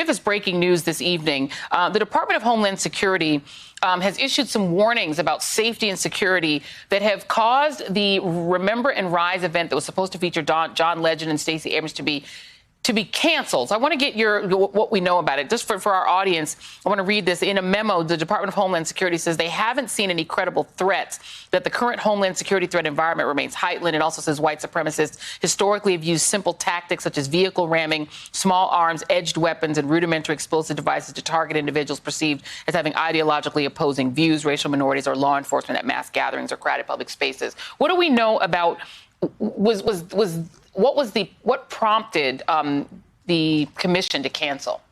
have this breaking news this evening. The Department of Homeland Security has issued some warnings about safety and security that have caused the Remember and Rise event that was supposed to feature John Legend and Stacey Abrams to be canceled. So I want to get what we know about it. Just for our audience, I want to read this. In a memo, the Department of Homeland Security says they haven't seen any credible threats, that the current Homeland Security threat environment remains heightened. It also says white supremacists historically have used simple tactics such as vehicle ramming, small arms, edged weapons, and rudimentary explosive devices to target individuals perceived as having ideologically opposing views, racial minorities, or law enforcement at mass gatherings or crowded public spaces. What do we know about what prompted the commission to cancel?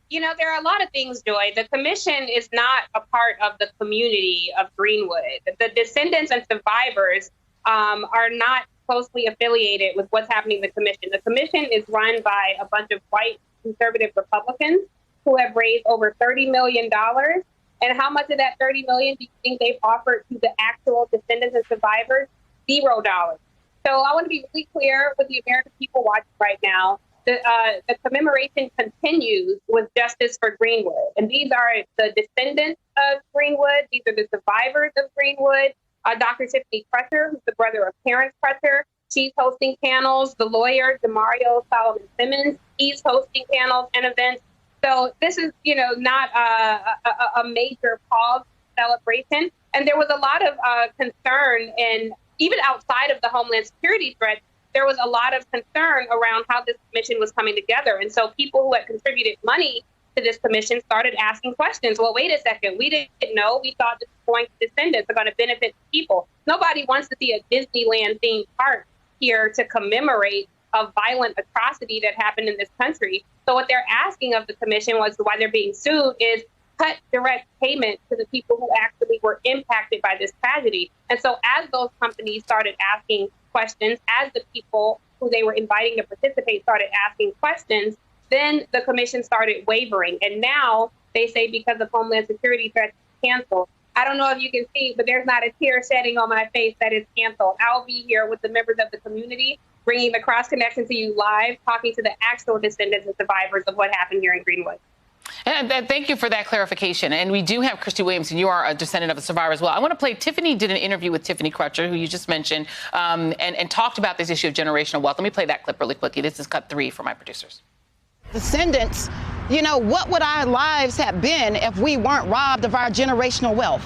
You know, there are a lot of things, Joy. The commission is not a part of the community of Greenwood. The descendants and survivors are not closely affiliated with what's happening in the commission. The commission is run by a bunch of white conservative Republicans who have raised over $30 million. And how much of that $30 million do you think they've offered to the actual descendants and survivors? $0. So I want to be really clear with the American people watching right now. The commemoration continues with Justice for Greenwood. And these are the descendants of Greenwood. These are the survivors of Greenwood. Dr. Tiffany Crutcher, who's the brother of Terrence Crutcher, she's hosting panels. The lawyer, Demario Solomon Simmons, he's hosting panels and events. So this is, not a major pause celebration. And there was a lot of concern, and even outside of the Homeland Security threat, there was a lot of concern around how this commission was coming together. And so people who had contributed money to this commission started asking questions. Well, wait a second. We didn't know. We thought this was going to descendants, are going to benefit people. Nobody wants to see a Disneyland themed park here to commemorate a violent atrocity that happened in this country. So what they're asking of the commission, was why they're being sued, is cut direct payment to the people who actually were impacted by this tragedy. And so as those companies started asking questions, as the people who they were inviting to participate started asking questions, then the commission started wavering. And now they say because of Homeland Security threats, canceled. I don't know if you can see, but there's not a tear shedding on my face that it's canceled. I'll be here with the members of the community, bringing the Cross Connection to you live, talking to the actual descendants and survivors of what happened here in Greenwood. And thank you for that clarification. And we do have Christy Williams, and you are a descendant of a survivor as well. I want to play, Tiffany did an interview with Tiffany Crutcher, who you just mentioned, and talked about this issue of generational wealth. Let me play that clip really quickly. This is cut 3 for my producers. Descendants, what would our lives have been if we weren't robbed of our generational wealth?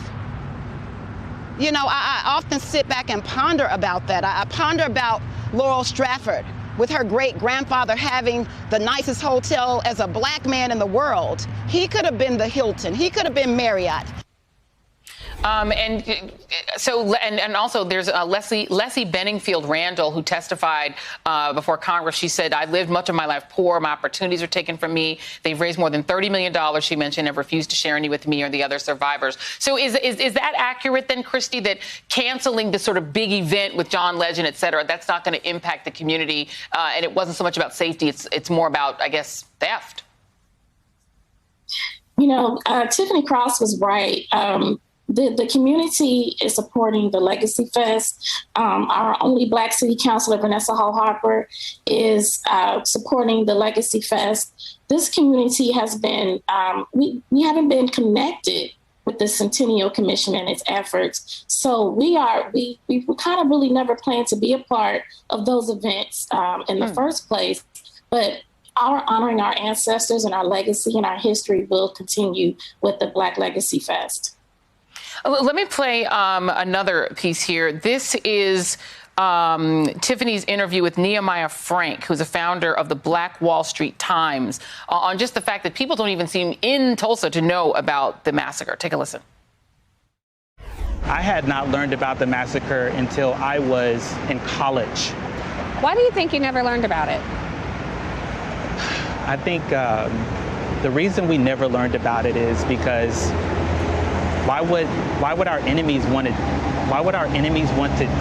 I often sit back and ponder about that. I ponder about Laurel Stratford, with her great-grandfather having the nicest hotel as a black man in the world. He could have been the Hilton. He could have been Marriott. And also there's Leslie Benningfield Randall, who testified before Congress. She said, "I've lived much of my life poor. My opportunities are taken from me. They've raised more than $30 million," she mentioned, "and refused to share any with me or the other survivors." So is that accurate then, Christy, that canceling this sort of big event with John Legend, et cetera, that's not going to impact the community? And it wasn't so much about safety. It's more about, I guess, theft. Tiffany Cross was right. The community is supporting the Legacy Fest. Our only Black City Councilor, Vanessa Hall Harper, is supporting the Legacy Fest. This community has been, we haven't been connected with the Centennial Commission and its efforts. So we kind of really never planned to be a part of those events in the first place. But our honoring our ancestors and our legacy and our history will continue with the Black Legacy Fest. Let me play another piece here. This is Tiffany's interview with Nehemiah Frank, who's a founder of the Black Wall Street Times, on just the fact that people don't even seem in Tulsa to know about the massacre. Take a listen. I had not learned about the massacre until I was in college. Why do you think you never learned about it? I think the reason we never learned about it is because why would our enemies want to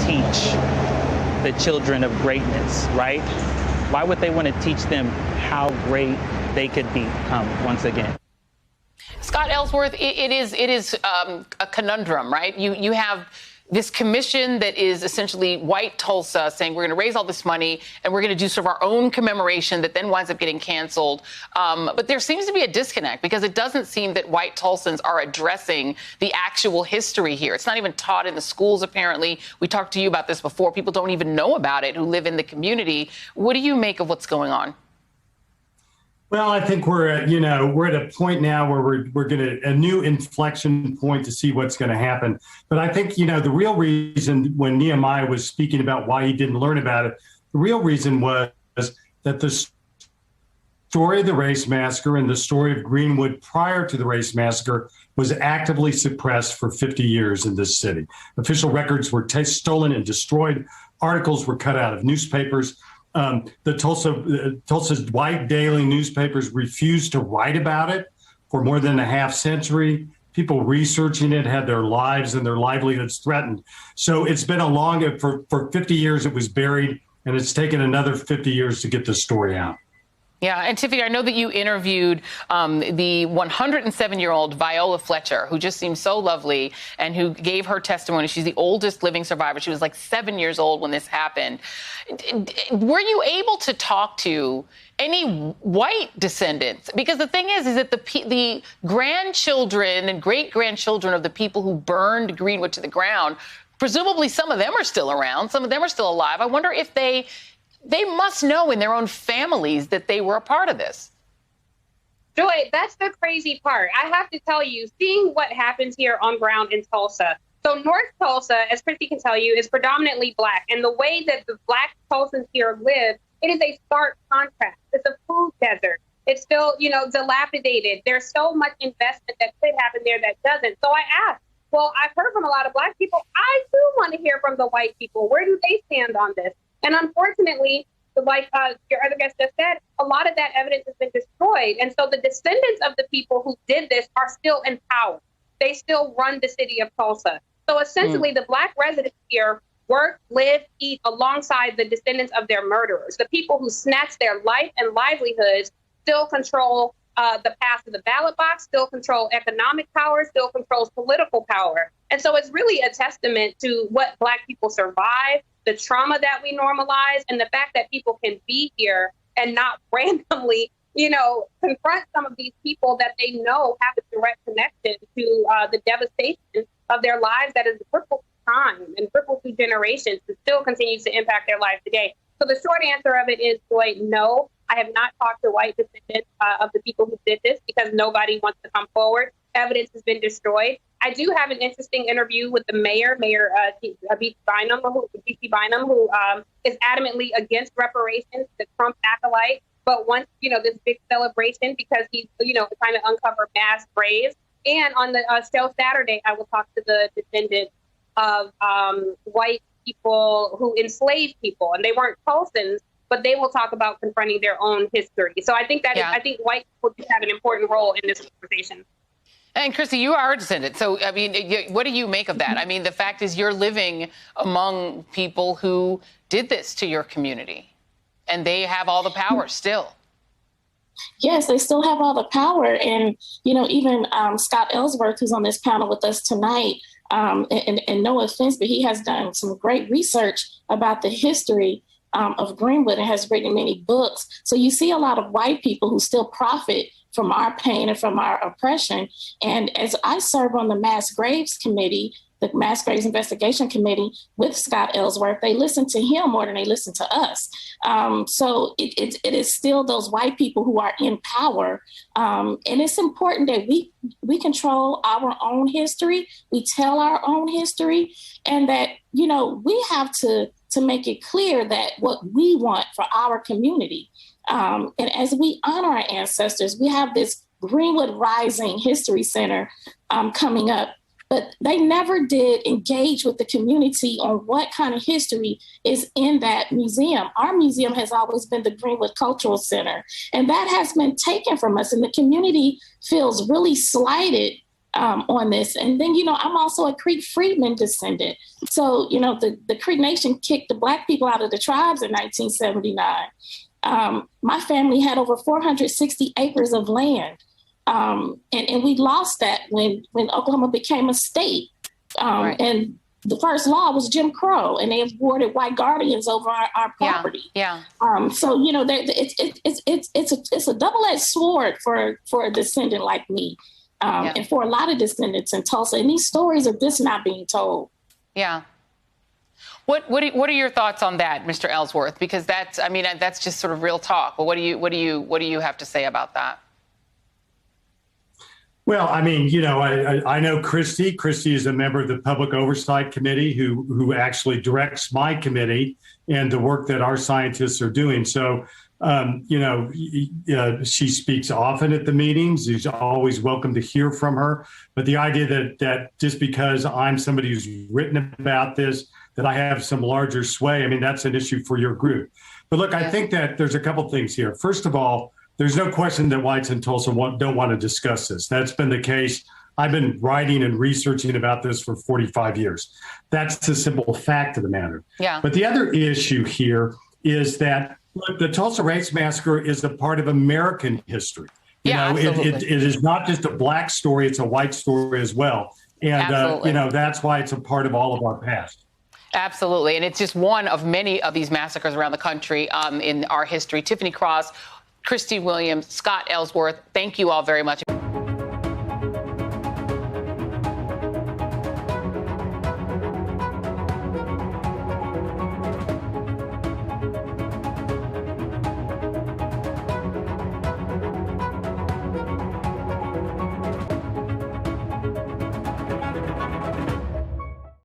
teach the children of greatness, right? Why would they want to teach them how great they could become once again? Scott Ellsworth, it is a conundrum, right? You have this commission that is essentially white Tulsa saying we're going to raise all this money and we're going to do sort of our own commemoration that then winds up getting canceled. But there seems to be a disconnect because it doesn't seem that white Tulsans are addressing the actual history here. It's not even taught in the schools, apparently. We talked to you about this before. People don't even know about it who live in the community. What do you make of what's going on? Well, I think we're at a point now where we're going to a new inflection point to see what's going to happen. But I think, the real reason when Nehemiah was speaking about why he didn't learn about it, the real reason was that the story of the race massacre and the story of Greenwood prior to the race massacre was actively suppressed for 50 years in this city. Official records were stolen and destroyed. Articles were cut out of newspapers. Tulsa's white daily newspapers refused to write about it for more than a half century. People researching it had their lives and their livelihoods threatened. So it's been for 50 years it was buried, and it's taken another 50 years to get the story out. Yeah, and Tiffany, I know that you interviewed the 107-year-old Viola Fletcher, who just seems so lovely and who gave her testimony. She's the oldest living survivor. She was like 7 years old when this happened. Were you able to talk to any white descendants? Because the thing is that the grandchildren and great-grandchildren of the people who burned Greenwood to the ground, presumably some of them are still around, some of them are still alive. I wonder if they must know in their own families that they were a part of this. Joy, that's the crazy part. I have to tell you, seeing what happens here on ground in Tulsa. So North Tulsa, as Christy can tell you, is predominantly Black. And the way that the Black Tulsans here live, it is a stark contrast. It's a food desert. It's still, dilapidated. There's so much investment that could happen there that doesn't. So I asked, well, I've heard from a lot of Black people. I do want to hear from the white people. Where do they stand on this? And unfortunately, like your other guest just said, a lot of that evidence has been destroyed. And so the descendants of the people who did this are still in power. They still run the city of Tulsa. So essentially, the Black residents here work, live, eat alongside the descendants of their murderers. The people who snatched their life and livelihoods still control the path to the ballot box, still control economic power, still controls political power. And so it's really a testament to what Black people survive, the trauma that we normalize, and the fact that people can be here and not randomly, confront some of these people that they know have a direct connection to the devastation of their lives that has rippled through time and rippled through generations and still continues to impact their lives today. So the short answer of it is, Joy, no, I have not talked to white descendants of the people who did this because nobody wants to come forward. Evidence has been destroyed. I do have an interesting interview with the Mayor B.C. Bynum, who is adamantly against reparations, the Trump acolyte, but wants, this big celebration because he's, trying to uncover mass graves. And on the show Saturday, I will talk to the descendants of white people who enslaved people, and they weren't Tulsans, but they will talk about confronting their own history. So I think I think white people do have an important role in this conversation. And Christy, you are a descendant. So, I mean, what do you make of that? I mean, the fact is you're living among people who did this to your community, and they have all the power still. Yes, they still have all the power. And, even Scott Ellsworth, who's on this panel with us tonight, and no offense, but he has done some great research about the history of Greenwood and has written many books. So you see a lot of white people who still profit from our pain and from our oppression. And as I serve on the Mass Graves Committee, the Mass Graves Investigation Committee with Scott Ellsworth, they listen to him more than they listen to us. So it is still those white people who are in power. And it's important that we control our own history, we tell our own history, and that, we have to make it clear that what we want for our community. And as we honor our ancestors, we have this Greenwood Rising History Center coming up, but they never did engage with the community on what kind of history is in that museum. Our museum has always been the Greenwood Cultural Center, and that has been taken from us, and the community feels really slighted on this. And then, I'm also a Creek Freedman descendant. So, the Creek Nation kicked the Black people out of the tribes in 1979. My family had over 460 acres of land. And we lost that when Oklahoma became a state. Right. And the first law was Jim Crow, and they awarded white guardians over our property. Yeah. So it's a double-edged sword for a descendant like me, and for a lot of descendants in Tulsa. And these stories are just not being told. Yeah. What are your thoughts on that, Mr. Ellsworth? Because that's just sort of real talk. But what do you have to say about that? Well, I know Christy. Christy is a member of the Public Oversight Committee who actually directs my committee and the work that our scientists are doing. So, she speaks often at the meetings. She's always welcome to hear from her. But the idea that just because I'm somebody who's written about this, that I have some larger sway, that's an issue for your group. But look, I think that there's a couple things here. First of all, there's no question that whites in Tulsa don't want to discuss this. That's been the case. I've been writing and researching about this for 45 years. That's the simple fact of the matter. Yeah. But the other issue here is that, look, the Tulsa Race Massacre is a part of American history. It is not just a black story, it's a white story as well. And, that's why it's a part of all of our past. Absolutely. And it's just one of many of these massacres around the country in our history. Tiffany Cross, Christy Williams, Scott Ellsworth, thank you all very much.